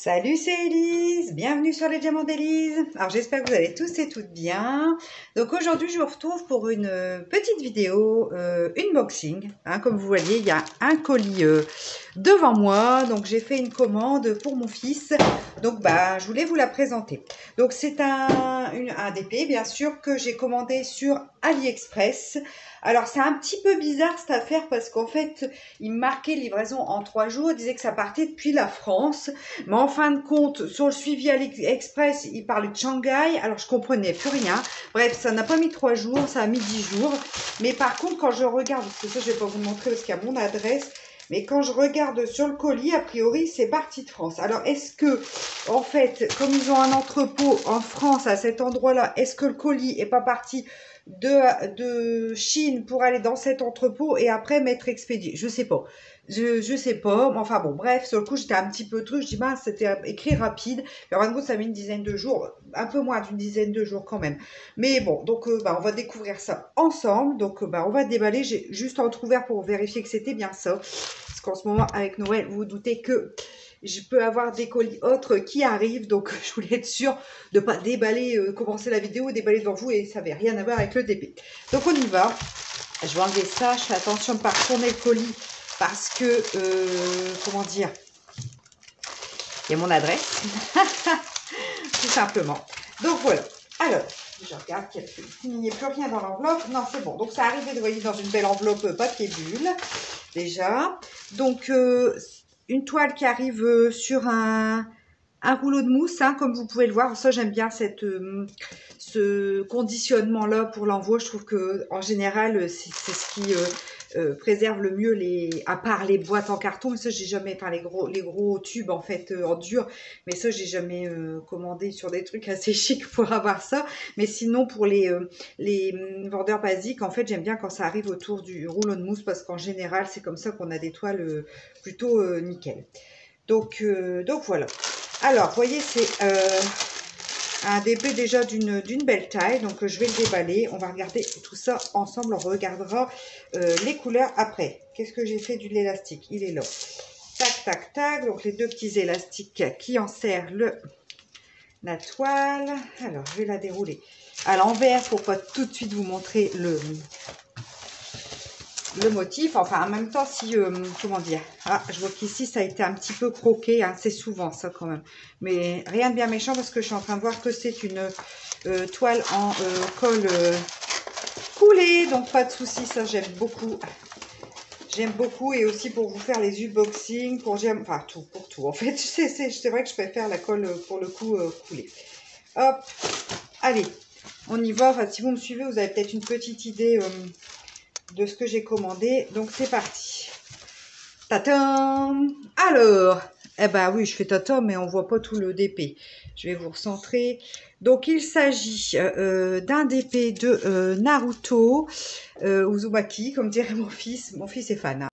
Salut, c'est Elise, bienvenue sur les Diamants d'Elise. Alors j'espère que vous allez tous et toutes bien. Donc aujourd'hui je vous retrouve pour une petite vidéo unboxing. Comme vous voyez, il y a un colis devant moi. Donc j'ai fait une commande pour mon fils. Donc je voulais vous la présenter. Donc c'est un DP bien sûr que j'ai commandé sur AliExpress. Alors c'est un petit peu bizarre cette affaire parce qu'en fait il marquait livraison en 3 jours, il disait que ça partait depuis la France. Mais en fin de compte, sur le suivi AliExpress, il parlait de Shanghai. Alors, je comprenais plus rien. Bref, ça n'a pas mis 3 jours, ça a mis 10 jours. Mais par contre, quand je regarde, parce que ça, je vais pas vous montrer parce qu'il y a mon adresse. Mais quand je regarde sur le colis, a priori, c'est parti de France. Alors, est-ce que, en fait, comme ils ont un entrepôt en France à cet endroit-là, est-ce que le colis est pas parti de Chine pour aller dans cet entrepôt et après m'être expédié? Je sais pas. Je sais pas, mais enfin bon, bref, sur le coup, j'étais un petit peu truc, je dis, c'était écrit rapide, et en fin de compte, ça met une dizaine de jours, un peu moins d'une dizaine de jours quand même. Mais bon, donc, on va découvrir ça ensemble, donc, on va déballer, j'ai juste entrouvert pour vérifier que c'était bien ça, parce qu'en ce moment, avec Noël, vous vous doutez que je peux avoir des colis autres qui arrivent, donc je voulais être sûre de pas déballer, commencer la vidéo, déballer devant vous, et ça n'avait rien à voir avec le DP. Donc, on y va, je vais enlever ça, je fais attention de ne pas retourner le colis, parce que, comment dire, il y a mon adresse, tout simplement. Donc voilà. Alors, je regarde qu'il n'y a plus rien dans l'enveloppe. Non, c'est bon. Donc ça arrivait, vous voyez, dans une belle enveloppe papier bulle, déjà. Donc, une toile qui arrive sur un rouleau de mousse, comme vous pouvez le voir. Ça, j'aime bien ce conditionnement-là pour l'envoi. Je trouve que en général, c'est ce qui préserve le mieux à part les boîtes en carton. Mais ça, j'ai jamais, enfin les gros tubes en fait en dur. Mais ça, j'ai jamais commandé sur des trucs assez chics pour avoir ça. Mais sinon, pour les vendeurs basiques, en fait, j'aime bien quand ça arrive autour du rouleau de mousse parce qu'en général, c'est comme ça qu'on a des toiles plutôt nickel. Donc voilà. Alors, vous voyez, c'est un DP déjà d'une belle taille. Donc, je vais le déballer. On va regarder tout ça ensemble. On regardera les couleurs après. Qu'est-ce que j'ai fait de l'élastique? Il est là. Tac, tac, tac. Donc, les deux petits élastiques qui enserrent la toile. Alors, je vais la dérouler à l'envers pour pas tout de suite vous montrer le motif, enfin en même temps si, comment dire, je vois qu'ici ça a été un petit peu croqué, c'est souvent ça quand même, mais rien de bien méchant parce que je suis en train de voir que c'est une toile en colle coulée, donc pas de souci, ça j'aime beaucoup, et aussi pour vous faire les unboxings, pour tout en fait, c'est vrai que je préfère la colle pour le coup coulée. Hop, allez, on y va. Enfin, si vous me suivez, vous avez peut-être une petite idée de ce que j'ai commandé. Donc, c'est parti. Tatin! Alors, oui, je fais tatin, mais on voit pas tout le DP. Je vais vous recentrer. Donc, il s'agit d'un DP de Naruto Uzumaki, comme dirait mon fils. Mon fils est fan.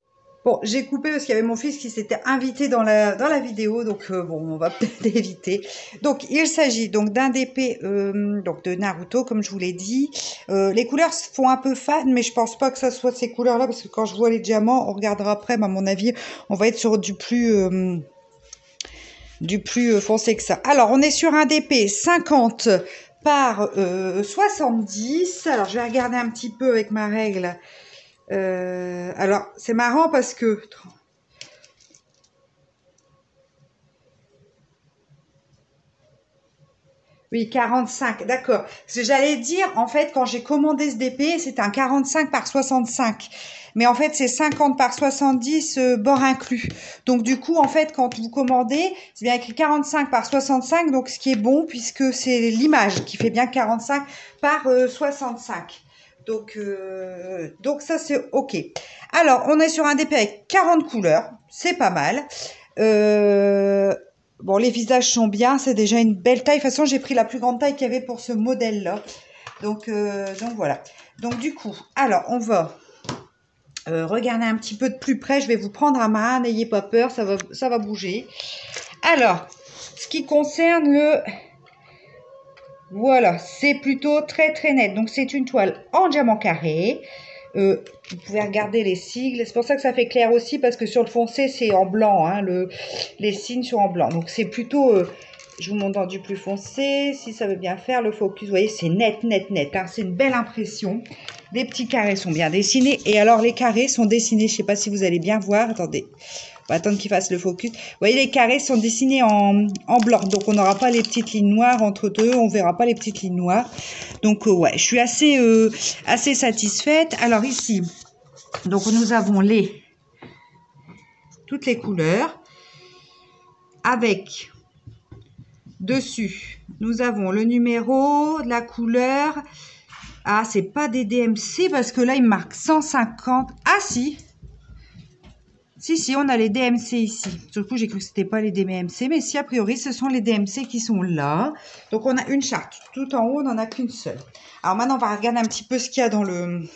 Bon, j'ai coupé parce qu'il y avait mon fils qui s'était invité dans la vidéo, donc bon, on va peut-être éviter. Donc, il s'agit donc d'un DP donc de Naruto, comme je vous l'ai dit. Les couleurs font un peu fan, mais je pense pas que ça soit ces couleurs-là, parce que quand je vois les diamants, on regardera après, mais à mon avis, on va être sur du plus foncé que ça. Alors, on est sur un DP 50 par 70. Alors, je vais regarder un petit peu avec ma règle. Alors, c'est marrant parce que... Oui, 45, d'accord. Parce que j'allais dire, en fait, quand j'ai commandé ce DP, c'était un 45 par 65. Mais en fait, c'est 50 par 70, bord inclus. Donc, du coup, en fait, quand vous commandez, c'est bien écrit 45 par 65, donc ce qui est bon, puisque c'est l'image qui fait bien 45 par 65. Donc ça, c'est OK. Alors, on est sur un DP avec 40 couleurs. C'est pas mal. Bon, les visages sont bien. C'est déjà une belle taille. De toute façon, j'ai pris la plus grande taille qu'il y avait pour ce modèle-là. Donc voilà. Donc, du coup, alors, on va regarder un petit peu de plus près. Je vais vous prendre à main. N'ayez pas peur. Ça va bouger. Alors, ce qui concerne le... Voilà, c'est plutôt très très net. Donc c'est une toile en diamant carré. Vous pouvez regarder les sigles. C'est pour ça que ça fait clair aussi, parce que sur le foncé, c'est en blanc. Hein, les signes sont en blanc. Donc, c'est plutôt... je vous montre dans du plus foncé, si ça veut bien faire le focus. Vous voyez, c'est net, net, net. Hein, c'est une belle impression. Les petits carrés sont bien dessinés. Et alors, les carrés sont dessinés. Je ne sais pas si vous allez bien voir. Attendez. On va attendre qu'il fasse le focus. Vous voyez, les carrés sont dessinés en blanc. Donc, on n'aura pas les petites lignes noires entre deux. On ne verra pas les petites lignes noires. Donc, ouais, je suis assez satisfaite. Alors, ici, donc nous avons toutes les couleurs. Avec, dessus, nous avons le numéro, la couleur. Ah, c'est pas des DMC parce que là, il marque 150. Ah, si. Si, on a les DMC ici. Sur le coup, j'ai cru que c'était pas les DMC, mais si, a priori, ce sont les DMC qui sont là. Donc, on a une charte. Tout en haut, on n'en a qu'une seule. Alors, maintenant, on va regarder un petit peu ce qu'il y a dans le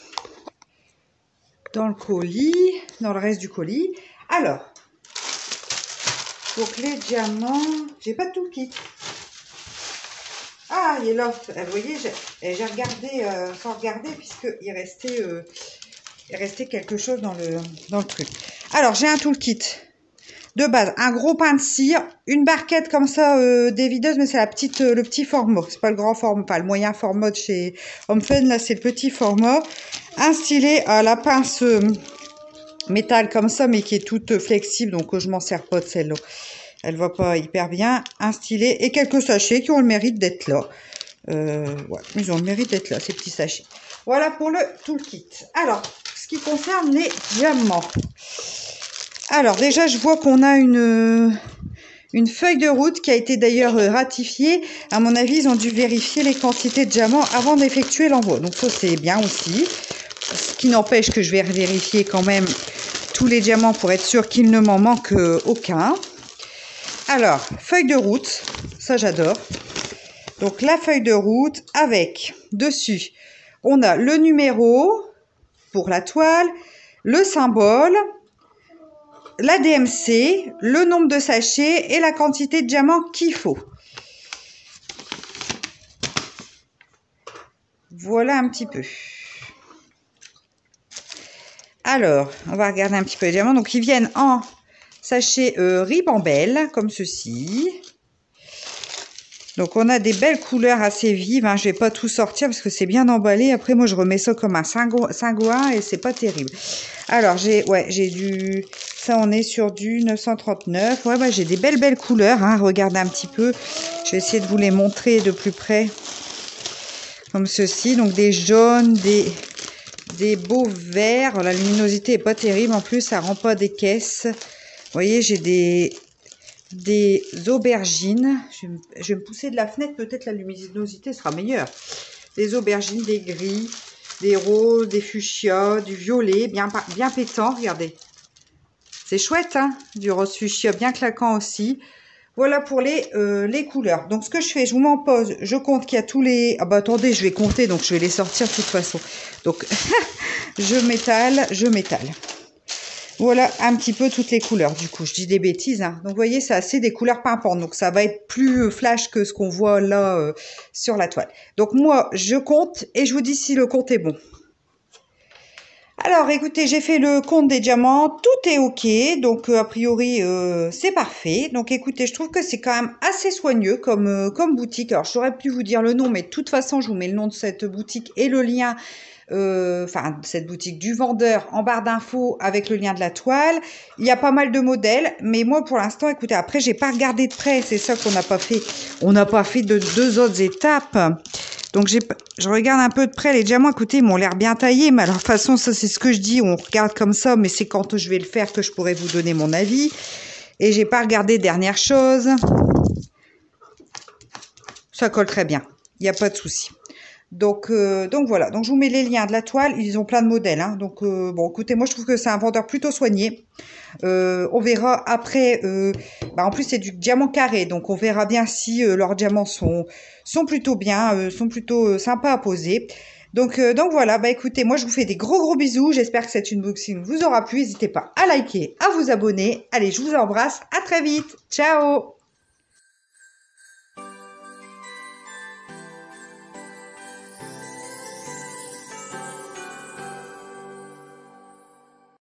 colis, dans le reste du colis. Alors, donc les diamants, j'ai pas tout le kit. Ah, il est là. Vous voyez, j'ai regardé sans regarder, puisqu'il restait quelque chose dans le truc. Alors, j'ai un toolkit de base, un gros pain de cire, une barquette comme ça dévideuse, mais c'est le petit format. C'est pas le grand format, pas le moyen format de chez Homefun. Là, c'est le petit format. Un stylet à la pince métal comme ça, mais qui est toute flexible, donc je m'en sers pas de celle-là. Elle va pas hyper bien. Un stylet et quelques sachets qui ont le mérite d'être là. Ouais, ils ont le mérite d'être là, ces petits sachets. Voilà pour le toolkit. Alors, ce qui concerne les diamants. Alors, déjà, je vois qu'on a une feuille de route qui a été d'ailleurs ratifiée. À mon avis, ils ont dû vérifier les quantités de diamants avant d'effectuer l'envoi. Donc, ça, c'est bien aussi. Ce qui n'empêche que je vais vérifier quand même tous les diamants pour être sûr qu'il ne m'en manque aucun. Alors, feuille de route, ça j'adore. Donc, la feuille de route avec, dessus, on a le numéro pour la toile, le symbole, la DMC, le nombre de sachets et la quantité de diamants qu'il faut. Voilà un petit peu. Alors, on va regarder un petit peu les diamants. Donc, ils viennent en sachet ribambelle, comme ceci. Donc, on a des belles couleurs assez vives. Hein. Je ne vais pas tout sortir parce que c'est bien emballé. Après, moi, je remets ça comme un cingouin et c'est pas terrible. Alors, j'ai du... Ça, on est sur du 939. Ouais, bah, j'ai des belles couleurs. Hein. Regardez un petit peu. Je vais essayer de vous les montrer de plus près. Comme ceci. Donc, des jaunes, des beaux verts. La luminosité est pas terrible. En plus, ça rend pas des caisses. Vous voyez, j'ai des aubergines. Je vais me pousser de la fenêtre. Peut-être la luminosité sera meilleure. Des aubergines, des gris, des roses, des fuchsias, du violet, bien pétant. Regardez. C'est chouette, hein? Du rose fuchsia, bien claquant aussi. Voilà pour les couleurs. Donc, ce que je fais, je vous m'en pose. Je compte qu'il y a tous les... Ah bah attendez, je vais compter, donc je vais les sortir de toute façon. Donc, je m'étale. Voilà un petit peu toutes les couleurs. Du coup, je dis des bêtises. Hein. Donc, vous voyez, c'est assez des couleurs pimpantes. Donc, ça va être plus flash que ce qu'on voit là sur la toile. Donc, moi, je compte et je vous dis si le compte est bon. Alors, écoutez, j'ai fait le compte des diamants. Tout est OK. Donc, a priori, c'est parfait. Donc, écoutez, je trouve que c'est quand même assez soigneux comme boutique. Alors, j'aurais pu vous dire le nom, mais de toute façon, je vous mets le nom de cette boutique et le lien... cette boutique du vendeur en barre d'infos avec le lien de la toile. Il y a pas mal de modèles, mais moi pour l'instant, écoutez, après j'ai pas regardé de près, c'est ça qu'on n'a pas fait. On n'a pas fait de 2 autres étapes. Donc je regarde un peu de près les diamants. Écoutez, ils m'ont l'air bien taillés, mais alors de toute façon, ça c'est ce que je dis, on regarde comme ça, mais c'est quand je vais le faire que je pourrai vous donner mon avis. Et j'ai pas regardé dernière chose. Ça colle très bien, il n'y a pas de souci. Donc voilà, donc je vous mets les liens de la toile, ils ont plein de modèles. Hein. Donc bon, écoutez, moi je trouve que c'est un vendeur plutôt soigné. On verra après, en plus c'est du diamant carré, donc on verra bien si leurs diamants sont plutôt bien, sont plutôt sympas à poser. Donc voilà, écoutez, moi je vous fais des gros bisous, j'espère que cette unboxing vous aura plu, n'hésitez pas à liker, à vous abonner. Allez, je vous embrasse, à très vite, ciao!